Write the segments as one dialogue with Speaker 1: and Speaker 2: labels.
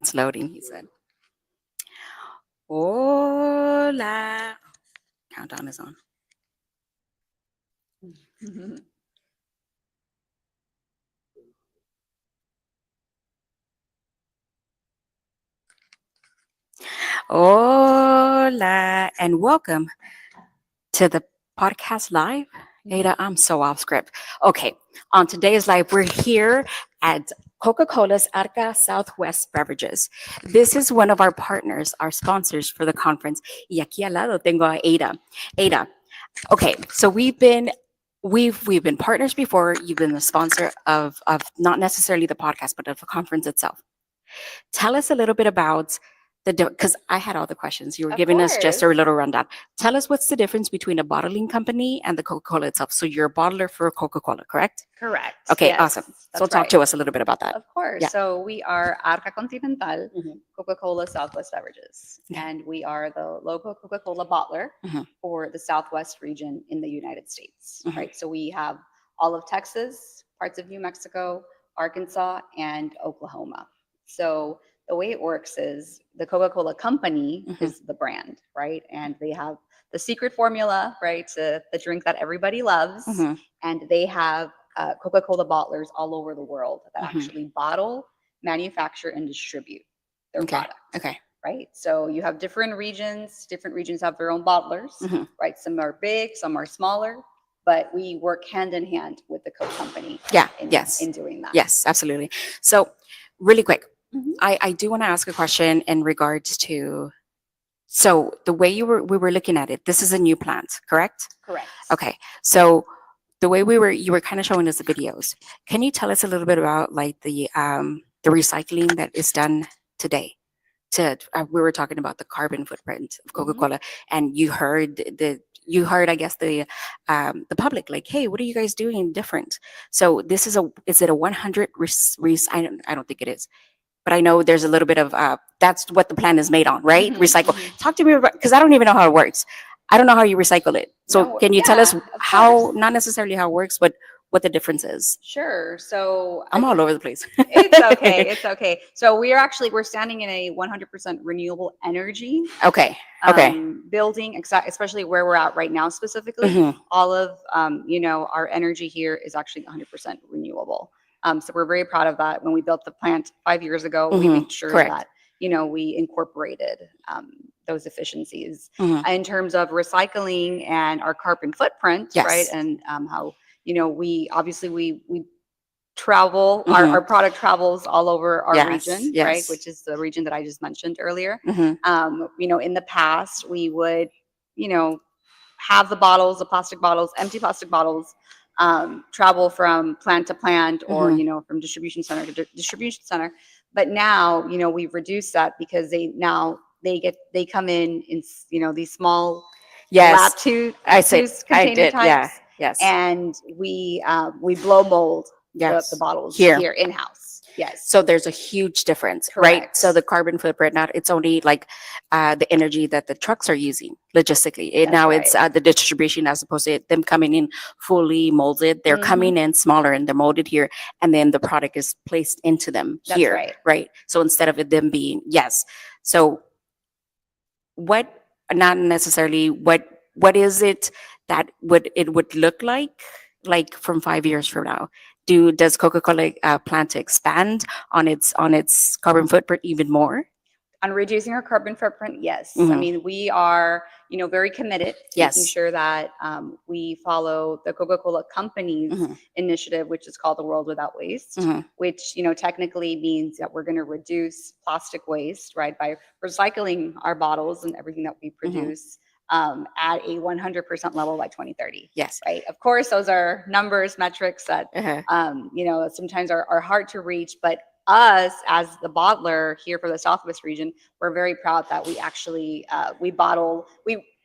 Speaker 1: It's loading, he said. Hola. Countdown is on. Hola, and welcome to the podcast live. Ada, I'm so off script. Okay, on today's live, we're here at Coca-Cola's Arca Southwest Beverages. This is one of our partners, our sponsors for the conference. Y aquí al lado tengo a Ada. Ada, okay, so we've been partners before. You've been the sponsor of not necessarily the podcast, but of the conference itself. Tell us a little bit about because I had all the questions. You were
Speaker 2: Of
Speaker 1: giving us just a
Speaker 2: course.
Speaker 1: little rundown. Tell us what's the difference between a bottling company and the Coca-Cola itself. So you're a bottler for Coca-Cola, correct?
Speaker 2: Correct.
Speaker 1: Okay,
Speaker 2: Yes,
Speaker 1: awesome. So
Speaker 2: that's
Speaker 1: talk
Speaker 2: right.
Speaker 1: to us a little bit about that.
Speaker 2: Of course.
Speaker 1: Yeah.
Speaker 2: So we are Arca Continental,
Speaker 1: Mhm.
Speaker 2: Coca-Cola Southwest Beverages,
Speaker 1: Okay.
Speaker 2: and we are the local Coca-Cola bottler
Speaker 1: Mhm.
Speaker 2: for the Southwest region in the United States.
Speaker 1: Mhm.
Speaker 2: Right. So we have all of Texas, parts of New Mexico, Arkansas, and Oklahoma. So the way it works is the Coca-Cola company
Speaker 1: Mhm.
Speaker 2: is the brand, right? And they have the secret formula, right? The drink that everybody loves.
Speaker 1: Mhm.
Speaker 2: And they have Coca-Cola bottlers all over the world that
Speaker 1: Mhm.
Speaker 2: actually bottle, manufacture, and distribute their
Speaker 1: Okay.
Speaker 2: product.
Speaker 1: Okay.
Speaker 2: Right. So you have different regions. Different regions have their own bottlers.
Speaker 1: Mhm.
Speaker 2: Right. Some are big, some are smaller, but we work hand in hand with the Coke company.
Speaker 1: Yeah.
Speaker 2: In,
Speaker 1: Yes.
Speaker 2: In doing that.
Speaker 1: Yes. Absolutely. So, really quick,
Speaker 2: Mhm.
Speaker 1: I do want to ask a question in regards to. So the way we were looking at it, this is a new plant, correct?
Speaker 2: Correct.
Speaker 1: Okay. So the way you were kind of showing us the videos. Can you tell us a little bit about like the recycling that is done today? We were talking about the carbon footprint of
Speaker 2: Mhm.
Speaker 1: Coca-Cola, and you heard I guess the public like, hey, what are you guys doing different? So this is it a 100 I don't think it is, but I know there's a little bit of that's what the plan is made on, right?
Speaker 2: Mhm,
Speaker 1: Recycle.
Speaker 2: mhm.
Speaker 1: Talk to me about because I don't even know how it works. I don't know how you recycle it. So
Speaker 2: No,
Speaker 1: can you tell us
Speaker 2: yeah, of
Speaker 1: how,
Speaker 2: course.
Speaker 1: not necessarily how it works, but what the difference is?
Speaker 2: Sure. So
Speaker 1: I'm all over the place.
Speaker 2: it's okay. It's okay. So we're standing in a 100% renewable energy
Speaker 1: Okay. Okay.
Speaker 2: building, especially where we're at right now specifically.
Speaker 1: Hmm.
Speaker 2: All of our energy here is actually 100% renewable. So we're very proud of that. When we built the plant 5 years ago, we
Speaker 1: Hmm.
Speaker 2: made sure
Speaker 1: Correct.
Speaker 2: that we incorporated those efficiencies
Speaker 1: Hmm.
Speaker 2: in terms of recycling and our carbon footprint, right?
Speaker 1: Yes.
Speaker 2: And how we obviously we travel
Speaker 1: Hmm.
Speaker 2: our product travels all over our
Speaker 1: Yes.
Speaker 2: region, right,
Speaker 1: Yes.
Speaker 2: which is the region that I just mentioned earlier.
Speaker 1: Hmm.
Speaker 2: In the past we would you know have the plastic bottles, empty plastic bottles, travel from plant to plant, or
Speaker 1: Hmm.
Speaker 2: from distribution center to distribution center. But now we've reduced that because they come in these small
Speaker 1: Yes.
Speaker 2: lattice
Speaker 1: I
Speaker 2: container
Speaker 1: did. Yeah.
Speaker 2: types,
Speaker 1: Yes.
Speaker 2: and we blow mold the
Speaker 1: Yes.
Speaker 2: bottles
Speaker 1: Here.
Speaker 2: here in house. Yes,
Speaker 1: So there's a huge difference, right?
Speaker 2: correct.
Speaker 1: So the carbon footprint, not it's only like the energy that the trucks are using logistically.
Speaker 2: That's
Speaker 1: Now
Speaker 2: right.
Speaker 1: it's the distribution as opposed to them coming in fully molded. They're
Speaker 2: Mhm.
Speaker 1: coming in smaller and they're molded here, and then the product is placed into them
Speaker 2: That's
Speaker 1: here,
Speaker 2: right.
Speaker 1: right? So instead of it them being yes, so what? Not necessarily what is it that would look like from 5 years from now? Does Coca-Cola plan to expand on its carbon footprint even more?
Speaker 2: On reducing our carbon footprint, yes. I
Speaker 1: Hmm.
Speaker 2: mean, we are, very committed to making
Speaker 1: Yes.
Speaker 2: sure that we follow the Coca-Cola company's
Speaker 1: Hmm.
Speaker 2: initiative, which is called the World Without Waste,
Speaker 1: Hmm.
Speaker 2: which, technically means that we're going to reduce plastic waste, right, by recycling our bottles and everything that we
Speaker 1: Hmm.
Speaker 2: produce at a 100% level by 2030.
Speaker 1: Yes.
Speaker 2: Right. Of course, those are numbers, metrics that,
Speaker 1: Uh-huh.
Speaker 2: sometimes are hard to reach, but us as the bottler here for the Southwest region, we're very proud that we actually we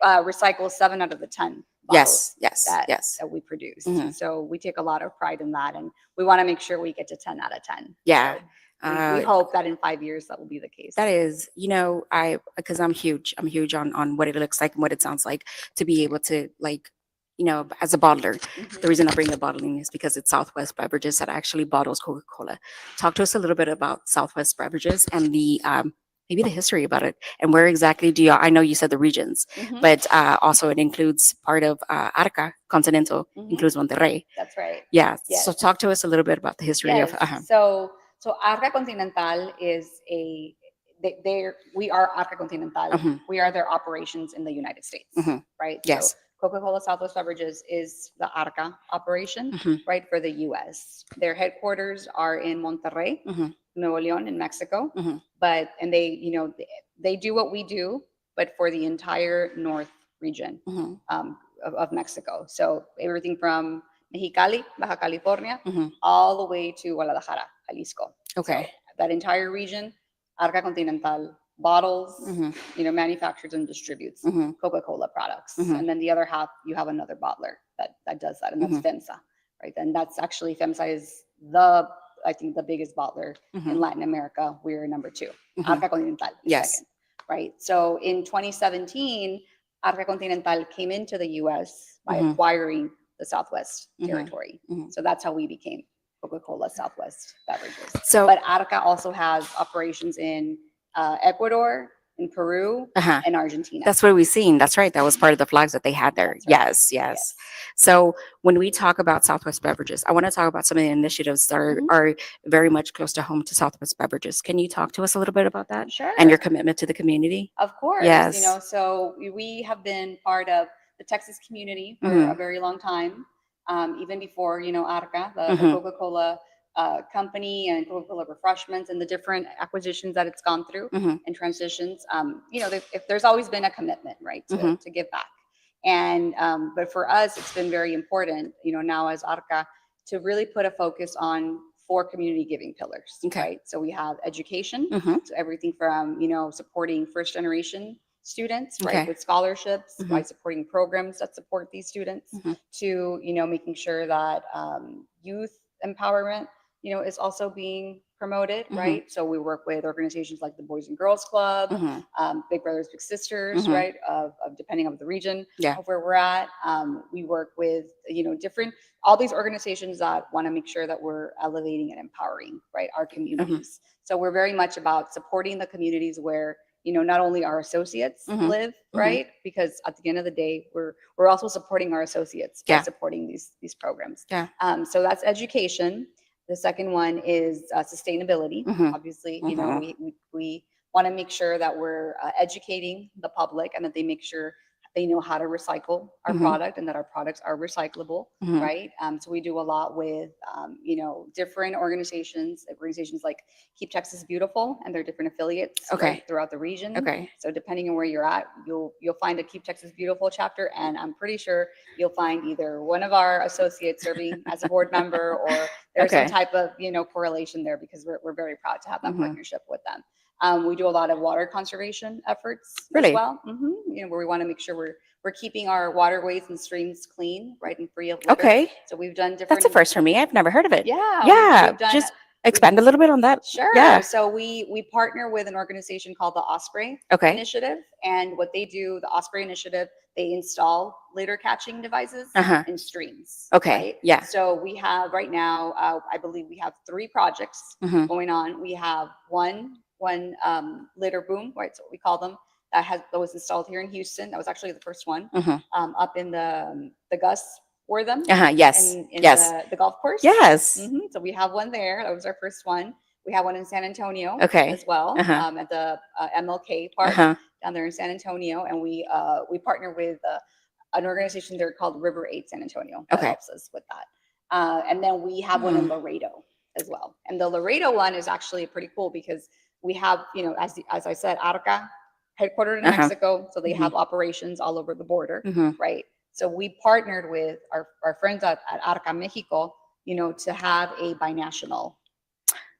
Speaker 2: recycle 7 out of the 10
Speaker 1: Yes.
Speaker 2: bottles
Speaker 1: Yes.
Speaker 2: that
Speaker 1: Yes.
Speaker 2: that we produce.
Speaker 1: Hmm.
Speaker 2: So we take a lot of pride in that, and we want to make sure we get to 10 out of 10.
Speaker 1: Yeah.
Speaker 2: So we
Speaker 1: Uh,
Speaker 2: hope that in 5 years that will be the case.
Speaker 1: that is, I because I'm huge on what it looks like and what it sounds like to be able to like as a bottler. The
Speaker 2: Mhm.
Speaker 1: reason I bring the bottling is because it's Southwest Beverages that actually bottles Coca-Cola. Talk to us a little bit about Southwest Beverages and the maybe the history about it and where exactly do you? I know you said the regions,
Speaker 2: Mhm.
Speaker 1: but also it includes part of Arca Continental,
Speaker 2: Mhm.
Speaker 1: includes Monterrey.
Speaker 2: That's right.
Speaker 1: Yeah. So
Speaker 2: Yes.
Speaker 1: talk to us a little bit about the history of.
Speaker 2: Yes. So Arca Continental is we are Arca Continental.
Speaker 1: Mhm,
Speaker 2: We are their operations in the United States,
Speaker 1: mhm.
Speaker 2: right? So
Speaker 1: Yes.
Speaker 2: Coca-Cola Southwest Beverages is the Arca operation,
Speaker 1: Mhm,
Speaker 2: right, for the U.S. Their headquarters are in Monterrey,
Speaker 1: mhm,
Speaker 2: Nuevo León, in Mexico.
Speaker 1: mhm,
Speaker 2: But and they do what we do, but for the entire north region
Speaker 1: mhm,
Speaker 2: of Mexico. So everything from Mexicali, Baja California,
Speaker 1: mhm.
Speaker 2: all the way to Guadalajara, Jalisco. So
Speaker 1: Okay.
Speaker 2: that entire region, Arca Continental bottles,
Speaker 1: Mhm,
Speaker 2: manufactures and distributes
Speaker 1: mhm,
Speaker 2: Coca-Cola products.
Speaker 1: mhm,
Speaker 2: And then the other half, you have another bottler that does that, and that's
Speaker 1: mhm,
Speaker 2: FEMSA, right? And that's actually FEMSA is I think the biggest bottler in
Speaker 1: mhm,
Speaker 2: Latin America. We're number two.
Speaker 1: mhm.
Speaker 2: Arca Continental is
Speaker 1: Yes.
Speaker 2: second, right? So in 2017, Arca Continental came into the US by
Speaker 1: Mhm,
Speaker 2: acquiring the Southwest
Speaker 1: mhm,
Speaker 2: territory.
Speaker 1: mhm.
Speaker 2: So that's how we became Coca-Cola Southwest Beverages.
Speaker 1: So,
Speaker 2: But Arca also has operations in Ecuador, in Peru,
Speaker 1: uh-huh.
Speaker 2: and Argentina.
Speaker 1: That's what we've seen. That's right. That was part of the flags that they had there.
Speaker 2: That's right.
Speaker 1: Yes, yes.
Speaker 2: Yes.
Speaker 1: So when we talk about Southwest Beverages, I want to talk about some of the initiatives that
Speaker 2: Mhm.
Speaker 1: are very much close to home to Southwest Beverages. Can you talk to us a little bit about that and your
Speaker 2: Sure.
Speaker 1: commitment to the community?
Speaker 2: Of course,
Speaker 1: Yes.
Speaker 2: so we have been part of the Texas community for a
Speaker 1: Mm-hmm.
Speaker 2: very long time, even before, Arca, the
Speaker 1: Mm-hmm.
Speaker 2: Coca-Cola company and Coca-Cola refreshments and the different acquisitions that it's gone through
Speaker 1: Mm-hmm.
Speaker 2: and transitions. If there's always been a commitment, right,
Speaker 1: Mm-hmm.
Speaker 2: to give back. And but for us, it's been very important, now as Arca, to really put a focus on four community giving pillars,
Speaker 1: Okay.
Speaker 2: right? So we have education,
Speaker 1: Mm-hmm.
Speaker 2: so everything from, supporting first generation students, right,
Speaker 1: Okay.
Speaker 2: with scholarships,
Speaker 1: Mm-hmm.
Speaker 2: by supporting programs that support these students,
Speaker 1: Mm-hmm.
Speaker 2: to, making sure that youth empowerment, is also being promoted,
Speaker 1: Mm-hmm.
Speaker 2: right? So we work with organizations like the Boys and Girls Club,
Speaker 1: Mm-hmm.
Speaker 2: Big Brothers Big Sisters,
Speaker 1: Mm-hmm.
Speaker 2: right? Of depending on the region
Speaker 1: Yeah.
Speaker 2: of where we're at. We work with, different all these organizations that want to make sure that we're elevating and empowering, right, our
Speaker 1: Mm-hmm.
Speaker 2: communities. So we're very much about supporting the communities where, not only our associates
Speaker 1: Mm-hmm.
Speaker 2: live,
Speaker 1: Mm-hmm.
Speaker 2: right, because at the end of the day, we're also supporting our associates by
Speaker 1: Yeah.
Speaker 2: supporting these programs.
Speaker 1: Yeah.
Speaker 2: So that's education. The second one is sustainability.
Speaker 1: Mm-hmm.
Speaker 2: Obviously,
Speaker 1: Mm-hmm.
Speaker 2: we want to make sure that we're educating the public and that they make sure they know how to recycle our
Speaker 1: Mm-hmm.
Speaker 2: product and that our products are recyclable,
Speaker 1: Mm-hmm.
Speaker 2: right? So we do a lot with, different organizations like Keep Texas Beautiful and their different affiliates,
Speaker 1: Okay.
Speaker 2: right, throughout the region.
Speaker 1: Okay.
Speaker 2: So depending on where you're at, you'll find a Keep Texas Beautiful chapter, and I'm pretty sure you'll find either one of our associates serving as a board member, or there's some
Speaker 1: Okay.
Speaker 2: type of, correlation there, because we're very proud to have that
Speaker 1: Mm-hmm.
Speaker 2: partnership with them. We do a lot of water conservation efforts as
Speaker 1: Really?
Speaker 2: well, where we want to make sure we're keeping our waterways and streams clean, right, and free of litter.
Speaker 1: Okay.
Speaker 2: So we've done
Speaker 1: That's a
Speaker 2: different.
Speaker 1: first for me. I've never heard of it.
Speaker 2: Yeah,
Speaker 1: Yeah.
Speaker 2: we've done.
Speaker 1: Just expand a little bit on that.
Speaker 2: Sure.
Speaker 1: Yeah.
Speaker 2: So we partner with an organization called the Osprey
Speaker 1: Okay.
Speaker 2: Initiative, and what they do, the Osprey Initiative, they install litter catching devices
Speaker 1: Uh-huh.
Speaker 2: in streams.
Speaker 1: Okay.
Speaker 2: Right?
Speaker 1: Yeah.
Speaker 2: So we have right now, I believe we have 3 projects
Speaker 1: Mm-hmm.
Speaker 2: going on. We have one litter boom, right? So what we call them, that was installed here in Houston. That was actually the first one,
Speaker 1: Mm-hmm.
Speaker 2: up in the Gus Wortham,
Speaker 1: Uh-huh. Yes.
Speaker 2: in
Speaker 1: Yes.
Speaker 2: the golf course.
Speaker 1: Yes.
Speaker 2: So we have one there. That was our first one. We have one in San Antonio
Speaker 1: Okay.
Speaker 2: as well,
Speaker 1: Uh-huh.
Speaker 2: at the MLK Park
Speaker 1: Uh-huh.
Speaker 2: down there in San Antonio, and we partner with an organization there called River 8 San Antonio that
Speaker 1: Okay.
Speaker 2: helps us with that. And then we have one in Laredo as well. And the Laredo one is actually pretty cool because we have, as I said, Arca, headquartered in
Speaker 1: Uh-huh.
Speaker 2: Mexico, so they
Speaker 1: Mhm.
Speaker 2: have operations all over the border,
Speaker 1: Mhm.
Speaker 2: right? So we partnered with our friends at Arca Mexico, to have a binational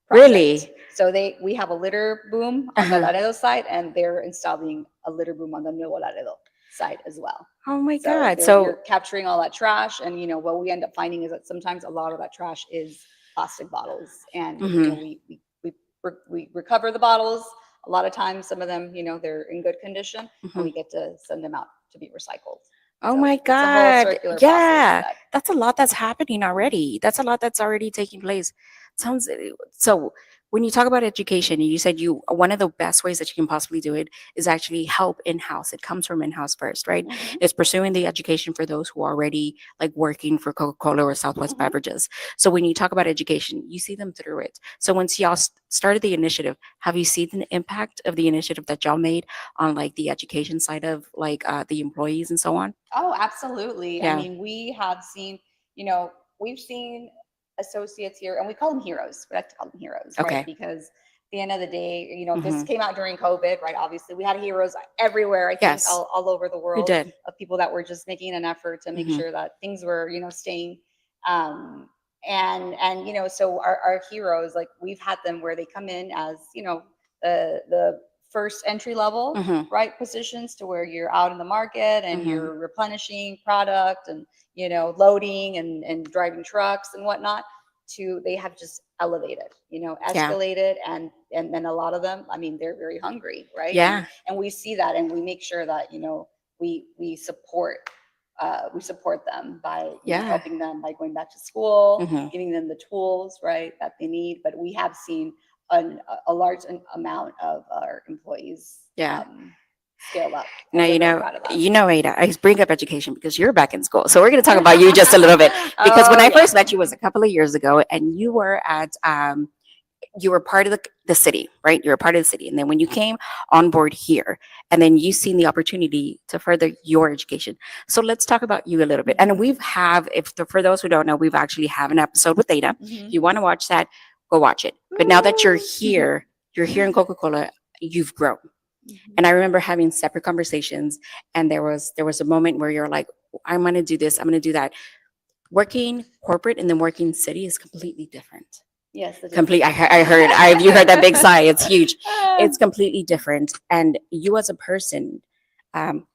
Speaker 2: project.
Speaker 1: Really?
Speaker 2: So we have a litter boom on the
Speaker 1: Uh-huh.
Speaker 2: Laredo side, and they're installing a litter boom on the Nuevo Laredo side as well.
Speaker 1: Oh my
Speaker 2: So
Speaker 1: God.
Speaker 2: you're
Speaker 1: So
Speaker 2: capturing all that trash, and what we end up finding is that sometimes a lot of that trash is plastic bottles, and
Speaker 1: Mhm.
Speaker 2: we recover the bottles. A lot of times, some of them, they're in good condition, and
Speaker 1: Mhm.
Speaker 2: we get to send them out to be recycled.
Speaker 1: Oh
Speaker 2: So
Speaker 1: my
Speaker 2: it's a whole
Speaker 1: God.
Speaker 2: circular process
Speaker 1: Yeah.
Speaker 2: that.
Speaker 1: That's a lot that's happening already. That's a lot that's already taking place. Sounds so when you talk about education, you said you one of the best ways that you can possibly do it is actually help in-house. It comes from in-house first, right?
Speaker 2: Mhm,
Speaker 1: It's pursuing the education for those who are already like working for Coca-Cola or Southwest
Speaker 2: mhm.
Speaker 1: Beverages. So when you talk about education, you see them through it. So once y'all started the initiative, have you seen the impact of the initiative that y'all made on like the education side of like the employees and so on?
Speaker 2: Oh, absolutely. I
Speaker 1: Yeah.
Speaker 2: mean, we have seen, you know, we've seen associates here, and we call them heroes. We like to call them heroes, right?
Speaker 1: Okay.
Speaker 2: Because at the end of the day, you know, this
Speaker 1: Hmm.
Speaker 2: came out during COVID, right? Obviously, we had heroes everywhere, I think,
Speaker 1: Yes,
Speaker 2: all over the
Speaker 1: you
Speaker 2: world,
Speaker 1: did.
Speaker 2: of people that were just making an effort to make
Speaker 1: Hmm.
Speaker 2: sure that things were, you know, staying. Um, and you know, so our heroes, like we've had them where they come in as, you know, the first entry level,
Speaker 1: Hmm.
Speaker 2: right, positions, to where you're out in the market and
Speaker 1: Hmm.
Speaker 2: you're replenishing product and, you know, loading and driving trucks and whatnot, to they have just elevated, you know,
Speaker 1: Yeah.
Speaker 2: escalated. And then a lot of them, I mean, they're very hungry, right?
Speaker 1: Yeah.
Speaker 2: And we see that, and we make sure that, you know, we support, we support them by, you know,
Speaker 1: Yeah.
Speaker 2: helping them by going back to school,
Speaker 1: Hmm.
Speaker 2: giving them the tools, right, that they need. But we have seen an, a large amount of our employees
Speaker 1: Yeah.
Speaker 2: scale up,
Speaker 1: Now
Speaker 2: and we're very proud of that.
Speaker 1: Ada, I bring up education because you're back in school. So we're going to talk about you just a little bit because when
Speaker 2: Oh
Speaker 1: I
Speaker 2: yeah.
Speaker 1: first met you was a couple of years ago, and you were at you were part of the city, right? You're a part of the city. And then when you came on board here, and then you seen the opportunity to further your education. So let's talk about you a little bit. And we've have, for those who don't know, we've actually have an episode with Ada. If
Speaker 2: Mhm.
Speaker 1: you want to watch that, go watch it. But now that you're here in Coca-Cola, you've grown.
Speaker 2: Mhm.
Speaker 1: And I remember having separate conversations, and there was a moment where you're like, I'm going to do this, I'm going to do that. Working corporate and then working city is completely different.
Speaker 2: Yes, it is.
Speaker 1: Complete. I heard. You heard that big sigh. It's huge. It's completely different, and you as a person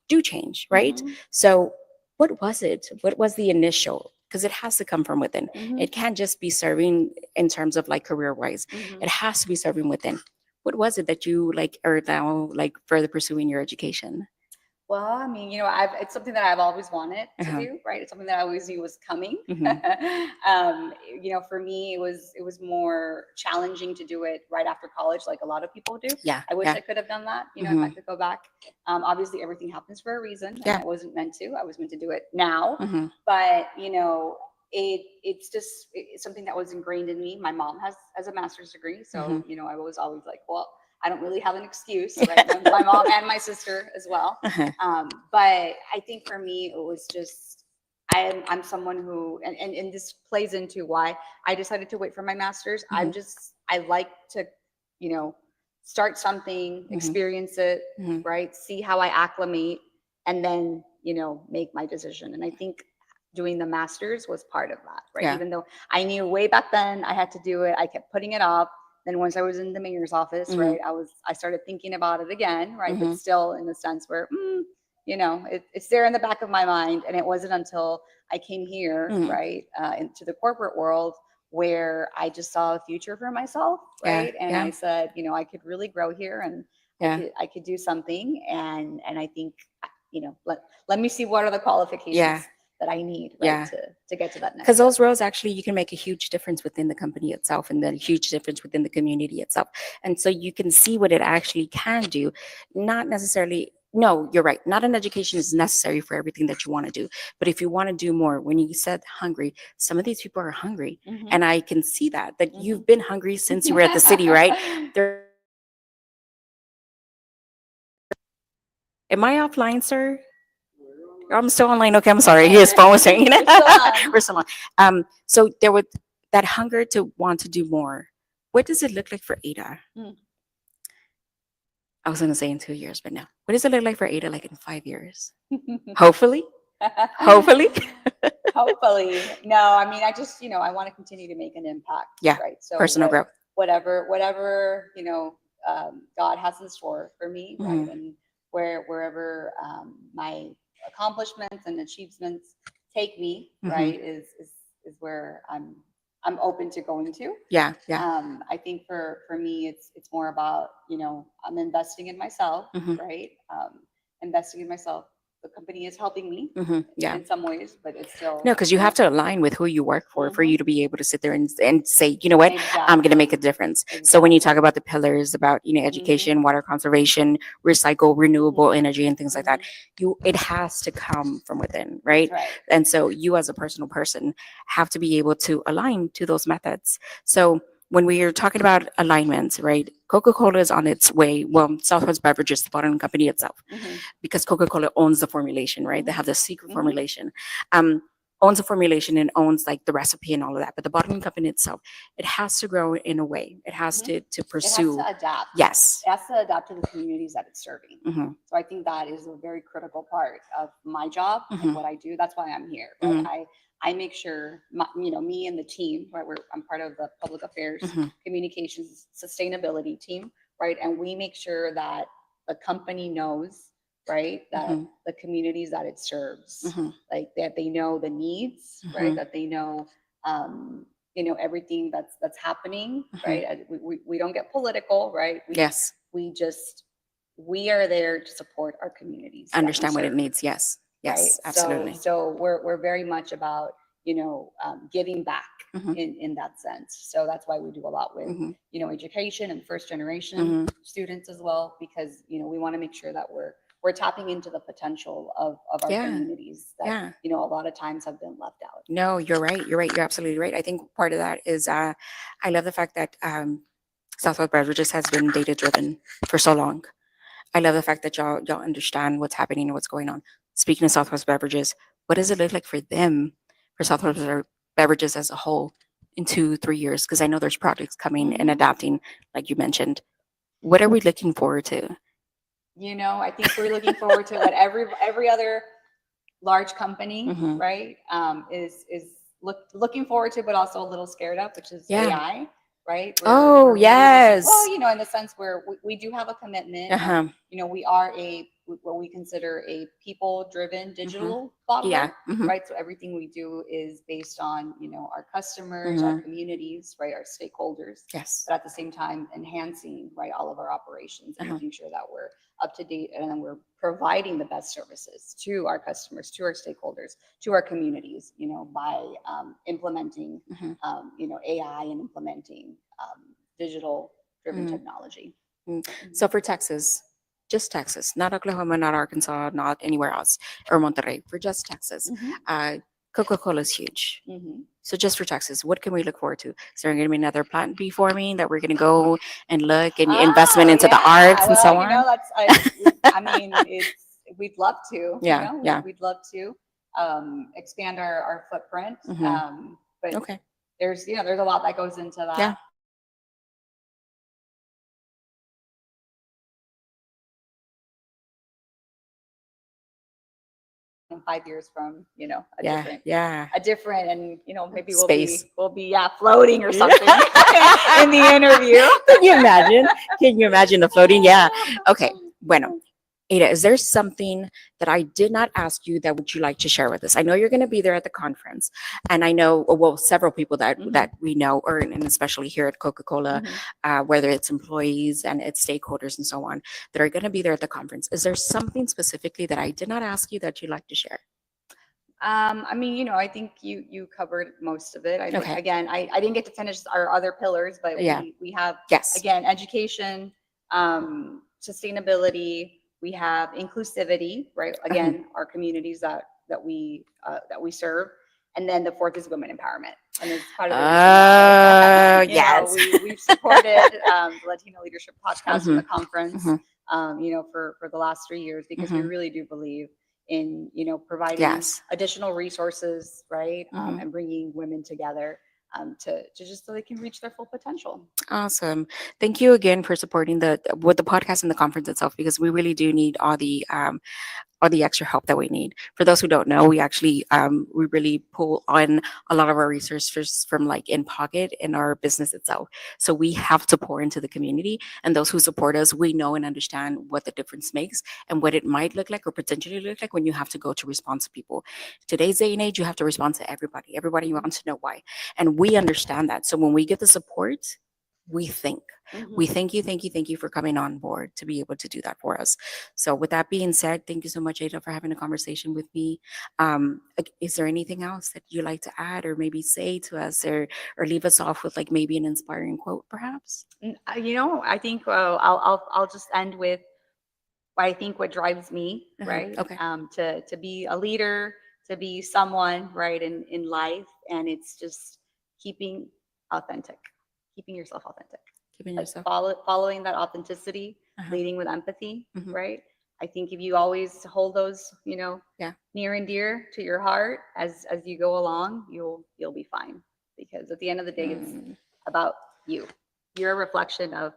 Speaker 1: do change, right?
Speaker 2: Mhm.
Speaker 1: So, what was it? What was the initial? Because it has to come from within.
Speaker 2: Mhm.
Speaker 1: It can't just be serving in terms of like career wise. It
Speaker 2: Mhm.
Speaker 1: has to be serving within. What was it that you like are now like further pursuing your education?
Speaker 2: Well, I mean, you know, it's something that I've always wanted to
Speaker 1: Uh-huh.
Speaker 2: do, right? It's something that I always knew was coming.
Speaker 1: Hmm.
Speaker 2: You know, for me, it was more challenging to do it right after college, like a lot of people do.
Speaker 1: Yeah.
Speaker 2: I wish
Speaker 1: Yeah.
Speaker 2: I could have done that, you know, if I
Speaker 1: Hmm.
Speaker 2: could go back. Obviously, everything happens for a reason, and
Speaker 1: Yeah.
Speaker 2: I wasn't meant to. I was meant to do it now,
Speaker 1: Hmm.
Speaker 2: but you know, it's just it's something that was ingrained in me. My mom has a master's degree,
Speaker 1: Hmm.
Speaker 2: so you know, I was always like, well, I don't really have an excuse, right? My mom and my sister as well.
Speaker 1: Uh-huh.
Speaker 2: But I think for me, it was just I'm someone who, and this plays into why I decided to wait for my master's.
Speaker 1: Hmm.
Speaker 2: I like to, you know, start something,
Speaker 1: Hmm.
Speaker 2: experience it,
Speaker 1: Hmm.
Speaker 2: right? See how I acclimate, and then, you know, make my decision. And I think doing the master's was part of that, right?
Speaker 1: Yeah.
Speaker 2: Even though I knew way back then I had to do it, I kept putting it off. Then once I was in the mayor's office,
Speaker 1: Hmm.
Speaker 2: right, I started thinking about it again, right, but
Speaker 1: Hmm.
Speaker 2: still in the sense where, you know, it's there in the back of my mind. And it wasn't until I came here,
Speaker 1: Hmm.
Speaker 2: right, into the corporate world, where I just saw a future for myself,
Speaker 1: Yeah.
Speaker 2: right, and
Speaker 1: Yeah.
Speaker 2: I said, you know, I could really grow here, and
Speaker 1: Yeah.
Speaker 2: I could do something. And I think, you know, let me see what are the qualifications
Speaker 1: Yeah.
Speaker 2: that I need, right,
Speaker 1: Yeah.
Speaker 2: to get to that next
Speaker 1: Because
Speaker 2: step.
Speaker 1: those roles actually you can make a huge difference within the company itself and then a huge difference within the community itself. And so you can see what it actually can do. Not necessarily, no, you're right. Not an education is necessary for everything that you want to do. But if you want to do more, when you said hungry, some of these people are hungry.
Speaker 2: Hmm.
Speaker 1: And I can see that
Speaker 2: Hmm.
Speaker 1: you've been hungry since you were at the city, right? There, am I offline, sir? I'm still online. Okay, I'm sorry. His phone was ringing.
Speaker 2: We're still on.
Speaker 1: We're still on. So there was that hunger to want to do more. What does it look like for Ada? I was going to say in 2 years, but no. What does it look like for Ada, like in 5 years? Hopefully, hopefully.
Speaker 2: Hopefully. No, I mean, I just, you know, I want to continue to make an impact,
Speaker 1: Yeah,
Speaker 2: right? So
Speaker 1: personal growth.
Speaker 2: whatever, you know, God has in store for me, right?
Speaker 1: Hmm.
Speaker 2: And wherever my accomplishments and achievements take me,
Speaker 1: Hmm.
Speaker 2: right, is where I'm open to going to.
Speaker 1: Yeah, yeah.
Speaker 2: I think for me, it's more about, you know, I'm investing in myself,
Speaker 1: Hmm.
Speaker 2: right? Investing in myself the company is helping me
Speaker 1: Yeah.
Speaker 2: in some ways, but it's still,
Speaker 1: No, because you have to align with who you work for
Speaker 2: Mhm.
Speaker 1: you to be able to sit there and say, you know what, I'm going to make a difference. So when you talk about the pillars about, education, water conservation, recycle, renewable energy, and things like that, it has to come from within, right?
Speaker 2: That's right.
Speaker 1: And so you as a personal person have to be able to align to those methods. So when we are talking about alignments, right? Coca-Cola is on its way. Well, Southwest Beverages, the bottling company itself, because Coca-Cola owns the formulation, right? They have the secret formulation, owns the formulation and owns like the recipe and all of that. But the bottling company itself, it has to grow in a way. It has to
Speaker 2: It has
Speaker 1: pursue.
Speaker 2: to adapt.
Speaker 1: Yes.
Speaker 2: It has to adapt to the communities that it's serving.
Speaker 1: Mhm.
Speaker 2: So I think that is a very critical part of my job and what I do. That's why I'm here. Right? I make sure, me and the team, right? I'm part of the public affairs, communications, sustainability team, right? And we make sure that the company knows, right, that the communities that it serves, like that they know the needs, right, that they know, everything that's happening, right? We don't get political, right?
Speaker 1: Yes.
Speaker 2: We are there to support our communities.
Speaker 1: Understand what it needs. Yes. Yes.
Speaker 2: Right.
Speaker 1: Absolutely.
Speaker 2: So we're very much about giving back in that sense. So that's why we do a lot with education and first generation students as well, because we want to make sure that we're tapping into the potential of our communities that a lot of times have been left out.
Speaker 1: No, you're right. You're right. You're absolutely right. I think part of that is I love the fact that Southwest Beverages has been data driven for so long. I love the fact that y'all understand what's happening and what's going on. Speaking of Southwest Beverages, what does it look like for them, for Southwest Beverages as a whole, in 2-3 years? Because I know there's projects coming and adapting, like you mentioned. What are we looking forward to?
Speaker 2: I think we're looking forward to what every other large company, right, is looking forward to, but also a little scared of, which is AI. Right? We're
Speaker 1: Yes.
Speaker 2: well, in the sense where we do have a commitment. We are what we consider a people-driven digital bottler, right? So everything we do is based on, our customers, our communities, right? Our stakeholders.
Speaker 1: Yes.
Speaker 2: But at the same time, enhancing, right, all of our operations and making sure that we're up to date and then we're providing the best services to our customers, to our stakeholders, to our communities, by implementing, AI and implementing digital driven technology.
Speaker 1: So for Texas, just Texas, not Oklahoma, not Arkansas, not anywhere else, or Monterrey, for just Texas, Coca-Cola is huge. So just for Texas, what can we look forward to? Is there going to be another plant B forming that we're going to go and look and investment into the arts and so on?
Speaker 2: We'd love to.
Speaker 1: Yeah.
Speaker 2: We'd love to expand our footprint. But
Speaker 1: okay.
Speaker 2: There's a lot that goes into that.
Speaker 1: Yeah.
Speaker 2: In 5 years from a different and maybe
Speaker 1: Space.
Speaker 2: we'll be floating or something in the interview.
Speaker 1: Can you imagine the floating? Yeah. Okay. Bueno. Ada, is there something that I did not ask you that would you like to share with us? I know you're going to be there at the conference, and I know, well, several people that we know, and especially here at Coca-Cola, whether it's employees and its stakeholders and so on, that are going to be there at the conference. Is there something specifically that I did not ask you that you'd like to share?
Speaker 2: I think you covered most of it. Again, I didn't get to finish our other pillars, but we have, again, education, sustainability. We have inclusivity, right? Again, our communities that we serve, and then the fourth is women empowerment. And it's part of the reason we've supported the Latino Leadership Podcast and the conference, for the last 3 years, because we really do believe in providing additional resources, right, and bringing women together. To just so they can reach their full potential.
Speaker 1: Awesome. Thank you again for supporting the podcast and the conference itself, because we really do need all the extra help that we need. For those who don't know, we actually we really pull on a lot of our resources from like in pocket in our business itself. So we have to pour into the community, and those who support us, we know and understand what the difference makes and what it might look like or potentially look like when you have to go to respond to people. Today's day and age, you have to respond to everybody. Everybody wants to know why, and we understand that. So when we get the support, we think.
Speaker 2: Mhm.
Speaker 1: We thank you for coming on board to be able to do that for us. So, with that being said, thank you so much, Ada, for having a conversation with me. Is there anything else that you like to add, or maybe say to us, or leave us off with like maybe an inspiring quote, perhaps?
Speaker 2: I think I'll just end with I think what drives me, right?
Speaker 1: Okay.
Speaker 2: To be a leader, to be someone, right, in life, and it's just keeping authentic, keeping yourself authentic,
Speaker 1: Keeping
Speaker 2: like
Speaker 1: yourself.
Speaker 2: following that authenticity,
Speaker 1: Uh-huh.
Speaker 2: leading with empathy,
Speaker 1: Mhm.
Speaker 2: right? I think if you always hold those,
Speaker 1: Yeah.
Speaker 2: near and dear to your heart as you go along, you'll be fine. Because at the end of the day, it's
Speaker 1: Mm,
Speaker 2: about you. You're a reflection of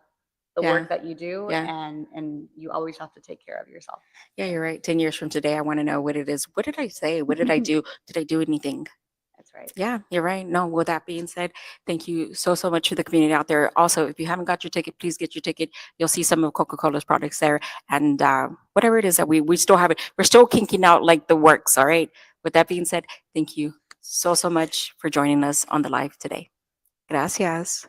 Speaker 2: the
Speaker 1: yeah.
Speaker 2: work that you do,
Speaker 1: Yeah.
Speaker 2: and you always have to take care of yourself.
Speaker 1: Yeah, you're right. 10 years from today, I want to know what it is. What did I say? What did I do? Did I do anything?
Speaker 2: That's right.
Speaker 1: Yeah, you're right. No, with that being said, thank you so, so much to the community out there. Also, if you haven't got your ticket, please get your ticket. You'll see some of Coca-Cola's products there. And whatever it is that we still have it, we're still kinking out like the works. All right. With that being said, thank you so, so much for joining us on the live today. Gracias.